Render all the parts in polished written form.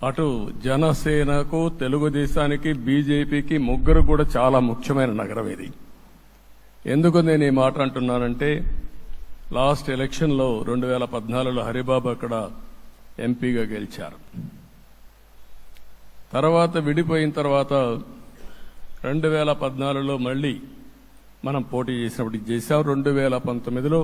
అటు జనసేనకు, తెలుగుదేశానికి, బీజేపీకి ముగ్గురు కూడా చాలా ముఖ్యమైన నగరం ఇది. ఎందుకు నేను ఈ మాట అంటున్నానంటే, లాస్ట్ ఎలక్షన్లో 2014లో హరిబాబు అక్కడ ఎంపీగా గెలిచారు. తర్వాత విడిపోయిన తర్వాత 2014లో మళ్లీ మనం పోటీ చేసినప్పుడు చేశాం. 2019లో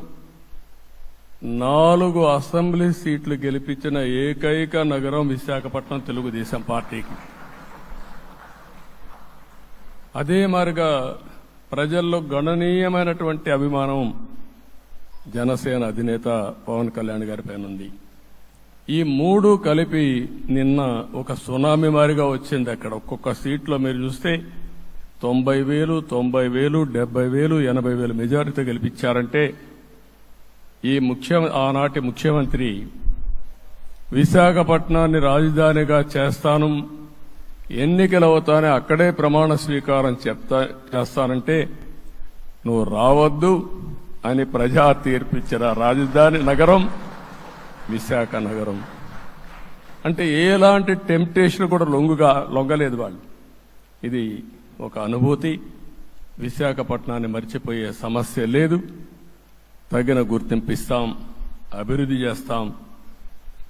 4 అసెంబ్లీ సీట్లు గెలిపించిన ఏకైక నగరం విశాఖపట్నం తెలుగుదేశం పార్టీకి. అదే మాదిరిగా ప్రజల్లో గణనీయమైనటువంటి అభిమానం జనసేన అధినేత పవన్ కళ్యాణ్ గారి పైన ఉంది. ఈ 3 కలిపి నిన్న ఒక సునామీ మారిగా వచ్చింది. అక్కడ ఒక్కొక్క సీట్లో మీరు చూస్తే 90,000, 90,000, 70,000, 80,000 మెజారిటీతో గెలిపించారంటే ఆనాటి ముఖ్యమంత్రి విశాఖపట్నాన్ని రాజధానిగా చేస్తాను, ఎన్నికలు అవుతానే అక్కడే ప్రమాణ స్వీకారం చేస్తానంటే నువ్వు రావద్దు అని ప్రజా తీర్పిచ్చిన రాజధాని నగరం విశాఖ నగరం. అంటే ఎలాంటి టెంప్టేషన్ కూడా లొంగలేదు వాళ్ళు. ఇది ఒక అనుభూతి. విశాఖపట్నాన్ని మర్చిపోయే సమస్య లేదు. తగిన గుర్తింపు ఇస్తాం, అభివృద్ధి చేస్తాం.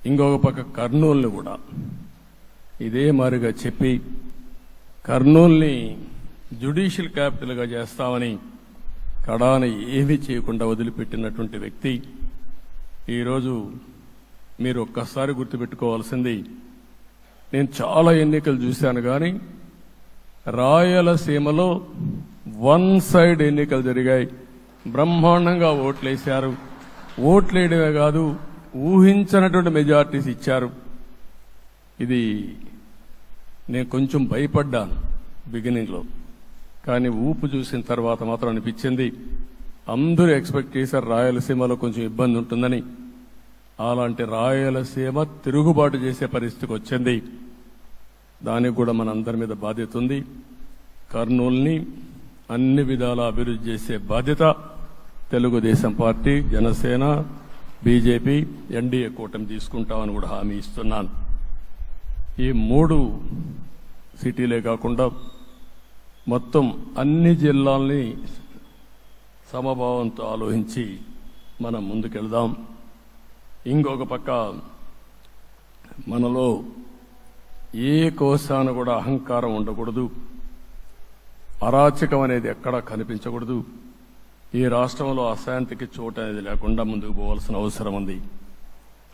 ఇంకొక పక్క కర్నూలుని కూడా ఇదే మారిగా చెప్పి కర్నూలుని జ్యుడిషియల్ క్యాపిటల్గా చేస్తామని కడాన ఏమీ చేయకుండా వదిలిపెట్టినటువంటి వ్యక్తి. ఈరోజు మీరు ఒక్కసారి గుర్తుపెట్టుకోవాల్సింది, నేను చాలా ఎన్నికలు చూశాను కానీ రాయలసీమలో 1 సైడ్ ఎన్నికలు జరిగాయి. బ్రహ్మాండంగా ఓట్లేశారు. ఓట్లేయడమే కాదు, ఊహించనటువంటి మెజార్టీస్ ఇచ్చారు. ఇది నేను కొంచెం భయపడ్డాను బిగినింగ్లో, కానీ ఊపు చూసిన తర్వాత మాత్రం అనిపించింది అందరూ ఎక్స్పెక్ట్ చేశారు రాయలసీమలో కొంచెం ఇబ్బంది ఉంటుందని. అలాంటి రాయలసీమ తిరుగుబాటు చేసే పరిస్థితికి వచ్చింది. దానికి కూడా మనందరి మీద బాధ్యత ఉంది. కర్నూలుని అన్ని విధాల అభివృద్ధి చేసే బాధ్యత Telugu Desam party, Janasena, BJP, NDA కూటమి తీసుకుంటామని కూడా హామీ ఇస్తున్నాను. ఈ 3 సిటీలే కాకుండా మొత్తం అన్ని జిల్లాల్ని సమభావంతో ఆలోచించి మనం ముందుకెళ్దాం. ఇంకొక పక్క మనలో ఏ కోశాన కూడా అహంకారం ఉండకూడదు, అరాచకం అనేది ఎక్కడా కనిపించకూడదు. ఈ రాష్ట్రంలో అశాంతికి చోటు అనేది లేకుండా ముందుకు పోవాల్సిన అవసరం ఉంది.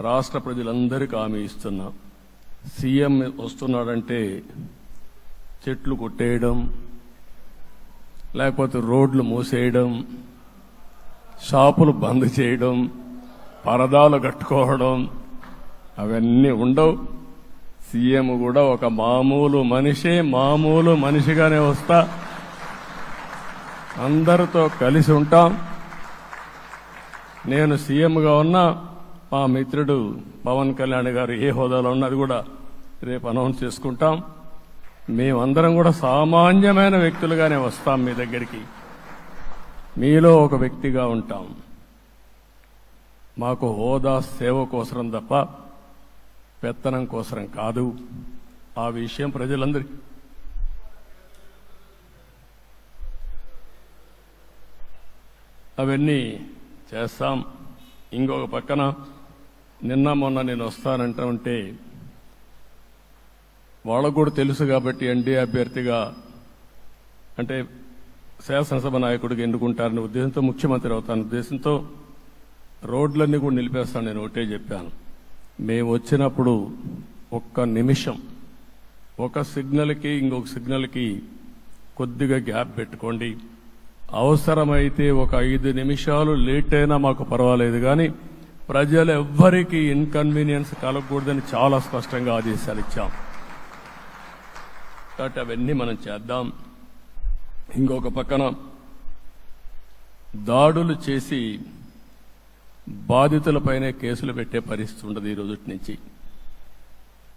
రాష్ట్ర ప్రజలందరికీ హామీ ఇస్తున్నా, సీఎం వస్తున్నాడంటే చెట్లు కొట్టేయడం, లేకపోతే రోడ్లు మూసేయడం, షాపులు బంద్ చేయడం, పరదాలు కట్టుకోవడం అవన్నీ ఉండవు. సీఎం కూడా ఒక మామూలు మనిషిగానే వస్తా, అందరితో కలిసి ఉంటాం. నేను సీఎంగా ఉన్నా మా మిత్రుడు పవన్ కళ్యాణ్ గారు ఏ హోదాలో ఉన్నది కూడా రేపు అనౌన్స్ చేసుకుంటాం. మేమందరం కూడా సామాన్యమైన వ్యక్తులుగానే వస్తాం మీ దగ్గరికి, మీలో ఒక వ్యక్తిగా ఉంటాం. మాకు హోదా సేవ కోసరం తప్ప పెత్తనం కోసరం కాదు. ఆ విషయం ప్రజలందరికీ అవన్నీ చేస్తాం. ఇంకొక పక్కన నిన్న మొన్న నేను వస్తానంటే వాళ్ళకు కూడా తెలుసు కాబట్టి ఎన్డీఏ అభ్యర్థిగా అంటే శాసనసభ నాయకుడిగా ఎన్నుకుంటారనే ఉద్దేశంతో, ముఖ్యమంత్రి అవుతాను ఉద్దేశంతో రోడ్లన్నీ కూడా నిలిపేస్తాను. నేను ఒకటే చెప్పాను, మేము వచ్చినప్పుడు ఒక్క నిమిషం ఒక సిగ్నల్కి ఇంకొక సిగ్నల్కి కొద్దిగా గ్యాప్ పెట్టుకోండి. అవసరమైతే ఒక 5 నిమిషాలు లేట్ అయినా మాకు పర్వాలేదు, కానీ ప్రజలు ఎవ్వరికీ ఇన్కన్వీనియన్స్ కలగకూడదని చాలా స్పష్టంగా ఆదేశాలు ఇచ్చాం. కాబట్టి అవన్నీ మనం చేద్దాం. ఇంకొక పక్కన దాడులు చేసి బాధితులపైనే కేసులు పెట్టే పరిస్థితి ఉండదు ఈ రోజు నుంచి.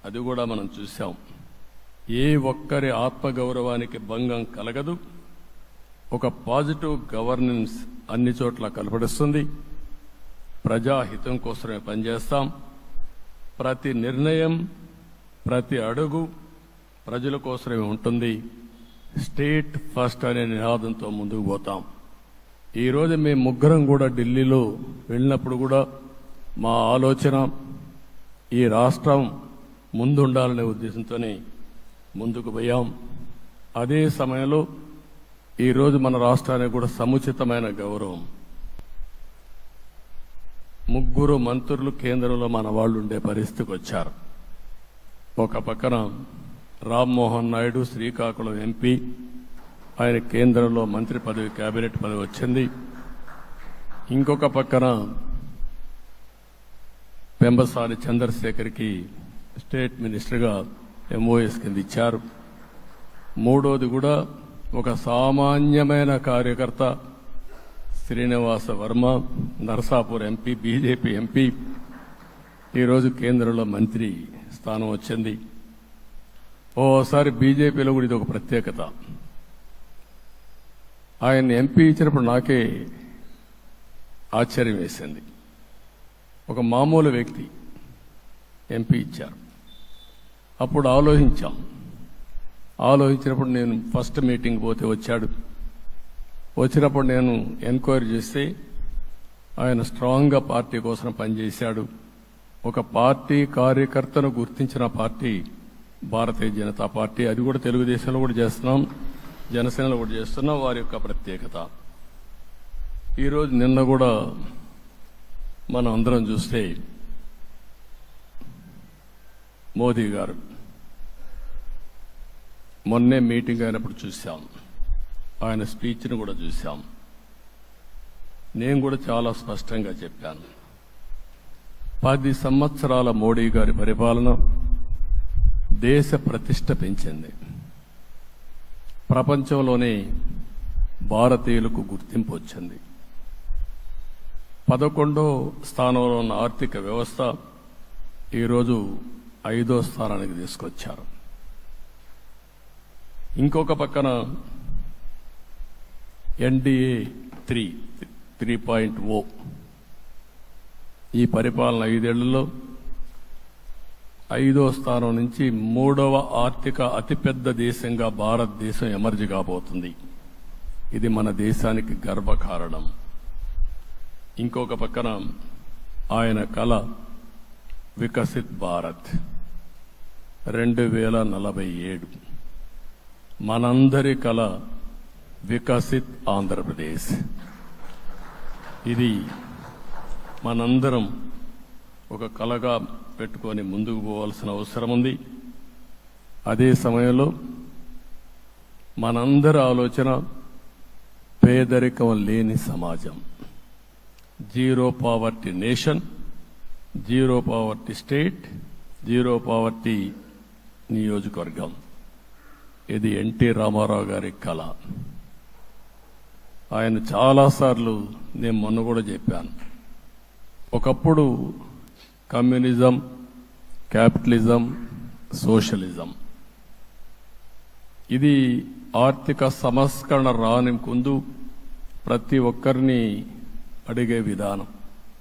అది కూడా మనం చూశాం. ఏ ఒక్కరి ఆత్మగౌరవానికి భంగం కలగదు. ఒక పాజిటివ్ గవర్నెన్స్ అన్ని చోట్ల కనపడుస్తుంది. ప్రజాహితం కోసమే పనిచేస్తాం. ప్రతి నిర్ణయం ప్రతి అడుగు ప్రజల కోసమే ఉంటుంది. స్టేట్ ఫస్ట్ అనే నినాదంతో ముందుకు పోతాం. ఈరోజు మేము ముగ్గురం కూడా ఢిల్లీలో వెళ్ళినప్పుడు కూడా మా ఆలోచన ఈ రాష్ట్రం ముందుండాలనే ఉద్దేశంతోనే ముందుకు పోయాం. అదే సమయంలో ఈరోజు మన రాష్ట్రానికి కూడా సముచితమైన గౌరవం. ముగ్గురు మంత్రులు కేంద్రంలో మన వాళ్ళు ఉండే పరిస్థితికి వచ్చారు. ఒక పక్కన రామ్మోహన్ నాయుడు శ్రీకాకుళం ఎంపీ, ఆయన కేంద్రంలో మంత్రి పదవి, కేబినెట్ పదవి వచ్చింది. ఇంకొక పక్కన పెంబసాని చంద్రశేఖర్కి స్టేట్ మినిస్టర్గా MOS కింద ఇచ్చారు. మూడోది కూడా ఒక సామాన్యమైన కార్యకర్త Srinivasa Varma, Narasapur MP, BJP MP, ఈరోజు కేంద్రంలో మంత్రి స్థానం వచ్చింది. ఓసారి బీజేపీలో కూడా ఇది ఒక ప్రత్యేకత. ఆయన ఎంపీ ఇచ్చినప్పుడు నాకే ఆశ్చర్యం వేసింది. ఒక మామూలు వ్యక్తి ఎంపీ ఇచ్చారు. అప్పుడు ఆలోచించినప్పుడు నేను ఫస్ట్ మీటింగ్ పోతే వచ్చాడు. వచ్చినప్పుడు నేను ఎంక్వైరీ చేస్తే ఆయన స్ట్రాంగ్గా పార్టీ కోసం పనిచేశాడు. ఒక పార్టీ కార్యకర్తను గుర్తించిన పార్టీ భారతీయ జనతా పార్టీ. అది కూడా తెలుగుదేశంలో కూడా చేస్తున్నాం, జనసేనలో కూడా చేస్తున్నాం. వారి యొక్క ప్రత్యేకత. ఈరోజు నిన్న కూడా మనం అందరం చూస్తే మోదీ గారు మొన్నే మీటింగ్ అయినప్పుడు చూశాం. ఆయన స్పీచ్ను కూడా చూశాం. నేను కూడా చాలా స్పష్టంగా చెప్పాను, 10 సంవత్సరాల మోడీ గారి పరిపాలన దేశ ప్రతిష్ట పెంచింది. ప్రపంచంలోనే భారతీయులకు గుర్తింపు వచ్చింది. 11వ స్థానంలో ఉన్న ఆర్థిక వ్యవస్థ ఈరోజు 5వ స్థానానికి తీసుకొచ్చారు. ఇంకొక పక్కన NDA 3.0 ఈ పరిపాలన 5 ఏళ్లలో 5వ స్థానం నుంచి 3వ ఆర్థిక అతిపెద్ద దేశంగా భారతదేశం ఎమర్జీ కాబోతుంది. ఇది మన దేశానికి గర్వకారణం. ఇంకొక పక్కన ఆయన కల వికసిత్ భారత్ 2047, మనందరి కల వికసిత్ ఆంధ్రప్రదేశ్. ఇది మనందరం ఒక కలగా పెట్టుకొని ముందుకు పోవాల్సిన అవసరం ఉంది. అదే సమయంలో మనందరి ఆలోచన పేదరికం లేని సమాజం, zero poverty nation, zero poverty state, zero poverty నియోజకవర్గం. ఇది ఎన్టీ రామారావు గారి కళ. ఆయన చాలాసార్లు నేను మొన్న కూడా చెప్పాను, ఒకప్పుడు కమ్యూనిజం, క్యాపిటలిజం, సోషలిజం ఇది ఆర్థిక సంస్కరణ రాని ముందు ప్రతి ఒక్కరిని అడిగే విధానం.